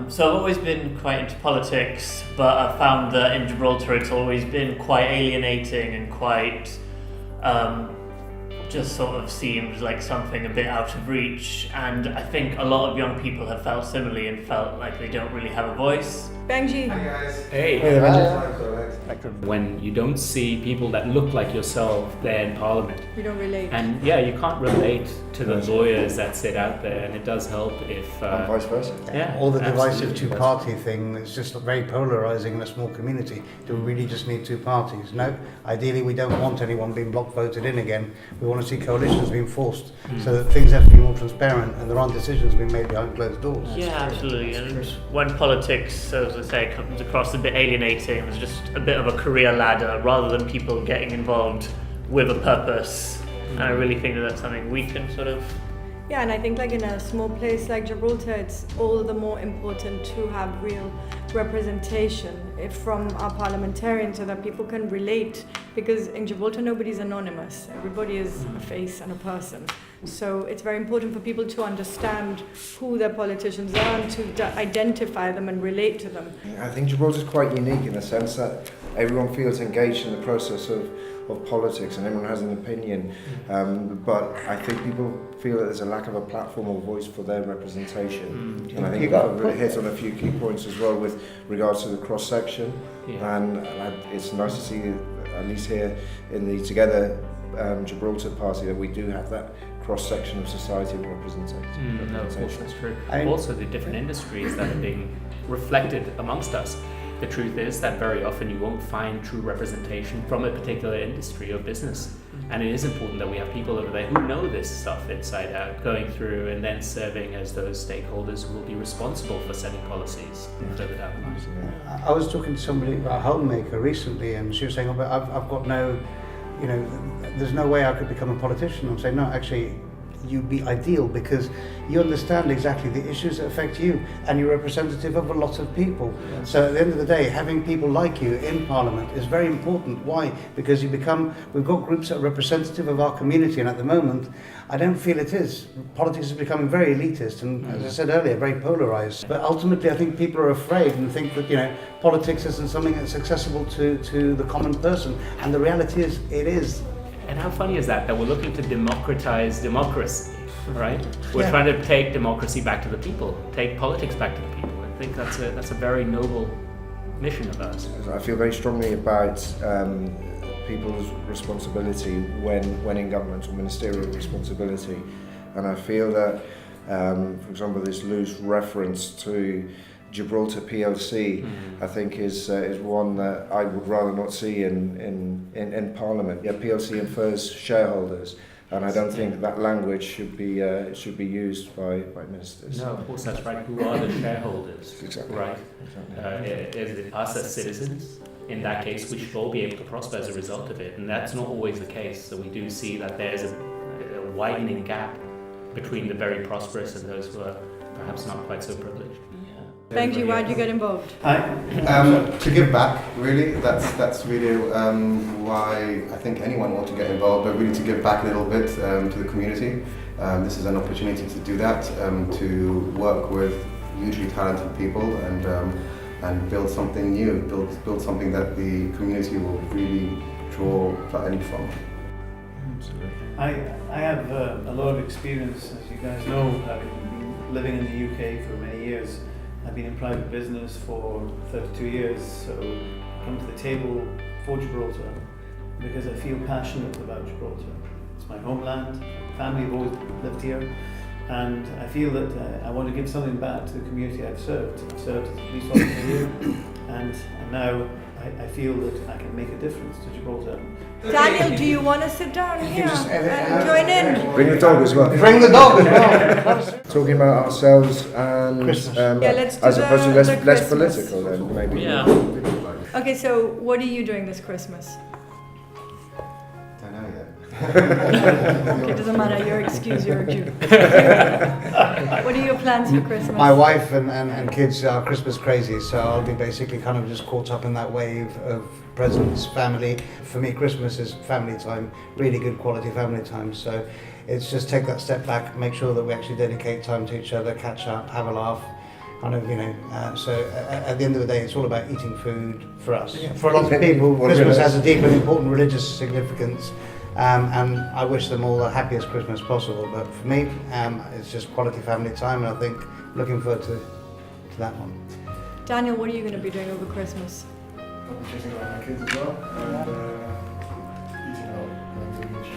So I've always been quite into politics, but I've found that in Gibraltar it's always been quite alienating and quite just sort of seems like something a bit out of reach. And I think a lot of young people have felt similarly and felt like they don't really have a voice. Benji. Hi guys. Hey. Hey, When you don't see people that look like yourself there in Parliament. We don't relate. And yeah, you can't relate to the lawyers that sit out there, and it does help if... and vice versa. Yeah, all the divisive absolutely. two-party thing is just very polarising in a small community. Do we really just need two parties? No. Ideally, we don't want anyone being block voted in again. We want to see coalitions being forced so that things have to be more transparent and there aren't decisions being made behind closed doors. Yeah, absolutely. And when politics, as I say, comes across a bit alienating, it's just a bit of a career ladder rather than people getting involved with a purpose. And I really think that that's something we can sort of... Yeah, and I think like in a small place like Gibraltar, it's all the more important to have real representation from our parliamentarians so that people can relate, because in Gibraltar nobody's anonymous. Everybody is a face and a person. So it's very important for people to understand who their politicians are and to identify them and relate to them. I think Gibraltar is quite unique in the sense that everyone feels engaged in the process of politics and everyone has an opinion, but I think people feel that there's a lack of a platform or voice for their representation. And I think you've really hit on a few key points as well with regards to the cross-section, and it's nice to see, at least here in the Together Gibraltar Party, that we do have that cross-section of society representation. No, of course that's true. Also the different industries that are being reflected amongst us. The truth is that very often you won't find true representation from a particular industry or business. And it is important that we have people over there who know this stuff inside out, going through and then serving as those stakeholders who will be responsible for setting policies further down the line. I was talking to somebody, a homemaker recently, and she was saying, oh, I've got no, there's no way I could become a politician. I'm saying, no, actually, you'd be ideal because you understand exactly the issues that affect you and you're representative of a lot of people. Yes. So at the end of the day, having people like you in Parliament is very important. Why? Because we've got groups that are representative of our community, and at the moment, I don't feel it is. Politics is becoming very elitist and, as I said earlier, very polarised. But ultimately, I think people are afraid and think that, politics isn't something that's accessible to the common person. And the reality is, it is. And how funny is that we're looking to democratize democracy, right? We're trying to take democracy back to the people, take politics back to the people. I think that's a very noble mission of ours. I feel very strongly about people's responsibility when in government, or ministerial responsibility. And I feel that, for example, this loose reference to Gibraltar PLC, I think is one that I would rather not see in Parliament. Yeah, PLC infers shareholders, and I don't think that language should be used by ministers. No, of course that's right. Who are the shareholders? Exactly. Right. Is it us as citizens? In that case, we should all be able to prosper as a result of it, and that's not always the case. So we do see that there's a widening gap between the very prosperous and those who are perhaps not quite so privileged. Benji, why did you get involved? To give back, really. That's really why I think anyone ought to get involved, but really to give back a little bit to the community. This is an opportunity to do that, to work with hugely talented people and build something new, build something that the community will really draw value from. Absolutely. I have a lot of experience, as you guys know. I've been living in the UK for many years. I've been in private business for 32 years, so I come to the table for Gibraltar because I feel passionate about Gibraltar. It's my homeland, family have always lived here, and I feel that I want to give something back to the community I've served. I've served as a police officer here, and now I I feel that I can make a difference to Gibraltar. Daniel, do you want to sit down here just edit and out. join in? Bring the dog as well. Bring the dog as well. Talking about ourselves and Christmas. Yeah, let's do as opposed to the less Christmas. political then maybe. Yeah. Okay, so what are you doing this Christmas? Don't know yet. Okay, it doesn't matter, your excuse, you're a Jew. What are your plans for Christmas? My wife and kids are Christmas crazy, so I'll be basically kind of just caught up in that wave of presents, family. For me, Christmas is family time, really good quality family time. So it's just take that step back, make sure that we actually dedicate time to each other, catch up, have a laugh. Kind of, at the end of the day, it's all about eating food for us. For a lot of people, Christmas has a deep and important religious significance. And I wish them all the happiest Christmas possible. But for me, it's just quality family time, and I think looking forward to that one. Daniel, what are you going to be doing over Christmas? I'll be chasing around my kids as well, and eating out, going to each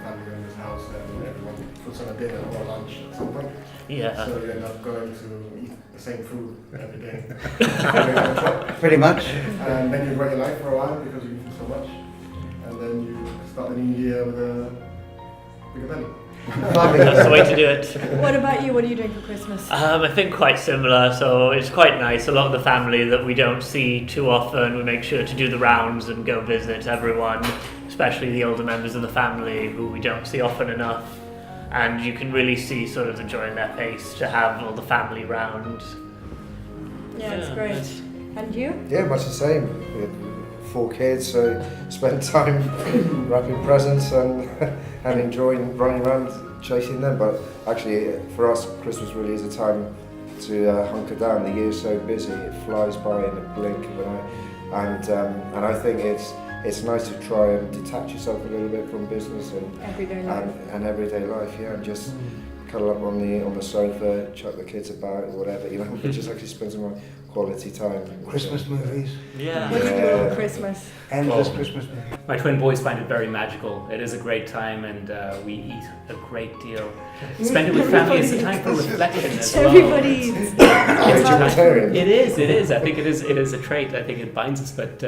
family member's house, and everyone puts on a dinner or lunch at some point. Yeah. So you end up going to eat the same food every day. Pretty much. And then you enjoy your life for a while because you eat so much. And then you start the new year with a bigger belly. That's the way to do it. What about you? What are you doing for Christmas? I think quite similar, so it's quite nice. A lot of the family that we don't see too often, we make sure to do the rounds and go visit everyone, especially the older members of the family who we don't see often enough. And you can really see sort of the joy in their face to have all the family round. Yeah, it's Yeah, great. nice. And you? Yeah, much the same. We had 4 kids, so spend time wrapping presents and enjoying running around chasing them. But actually, for us, Christmas really is a time to hunker down. The year's so busy; it flies by in a blink of an eye. And I think it's nice to try and detach yourself a little bit from business Everyday life. and everyday life, yeah, and just cuddle up on the sofa, chuck the kids about, or whatever, but just actually spend some quality time. Christmas movies, Yeah. What do you do over Christmas? endless Christmas movies. My twin boys find it very magical. It is a great time, and we eat a great deal. Spend it with family. It's a time for reflection as well. Everybody eats. Vegetarian. It is. I think it is a trait. I think it binds us, but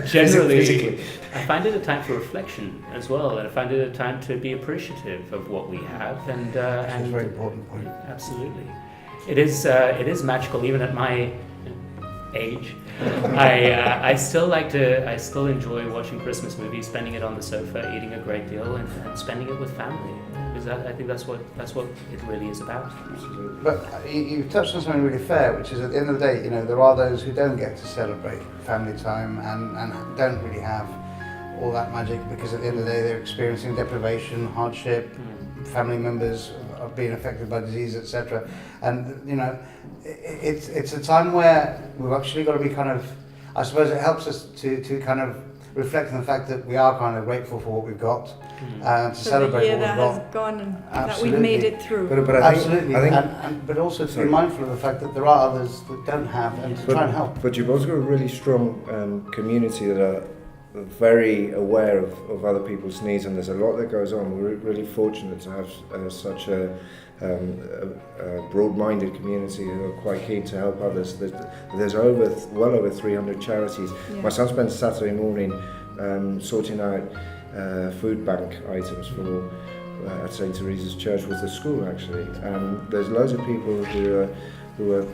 generally, Physically. I find it a time for reflection as well, and I find it a time to be appreciative of what we have, That's a very important point. absolutely, it is magical even at my age. I still enjoy watching Christmas movies, spending it on the sofa, eating a great deal, and spending it with family. Because I think that's what it really is about. But you touched on something really fair, which is at the end of the day, there are those who don't get to celebrate family time and don't really have all that magic because at the end of the day they're experiencing deprivation, hardship, family members are being affected by disease, etc. And it's a time where we've actually got to be kind of, I suppose it helps us to kind of reflect on the fact that we are kind of grateful for what we've got, to So celebrate the year what we've that got. has gone and that Absolutely. we've made it through. But I Absolutely, think but also to Sorry. be mindful of the fact that there are others that don't have, and to try and help. But you've also got a really strong community that are very aware of other people's needs, and there's a lot that goes on. We're really fortunate to have such a broad-minded community who are quite keen to help others. There's well over 300 charities. Yeah. My son spends Saturday morning sorting out food bank items for at St. Teresa's Church with the school actually. There's loads of people who are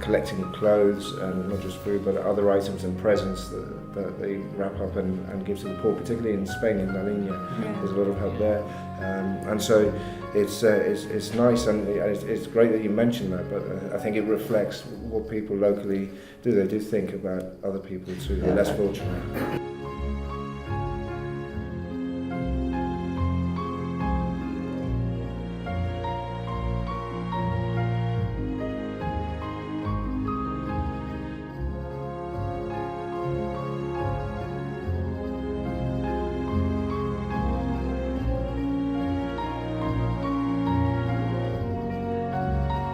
collecting clothes and not just food but other items and presents that they wrap up and give to the poor, particularly in Spain, in La Niña. Yeah. There's a lot of help there, and so it's nice, and it's great that you mentioned that, but I think it reflects what people locally do. They do think about other people too, who are less fortunate.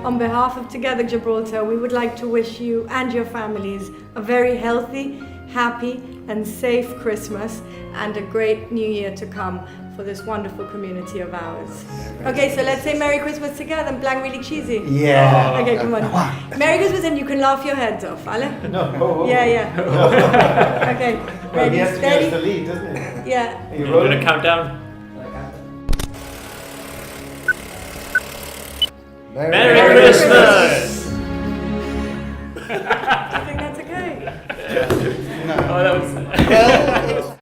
On behalf of Together Gibraltar, we would like to wish you and your families a very healthy, happy and safe Christmas and a great new year to come for this wonderful community of ours. Okay, so let's say Merry Christmas together and blank really cheesy. Yeah. Okay, come on. Merry Christmas and you can laugh your heads off, Ale? No. Yeah, yeah. Okay, Well, ready, he has to give steady? us the lead, doesn't he? Yeah. Are you You're rolling? gonna count down. Merry Merry Christmas! I think that's okay.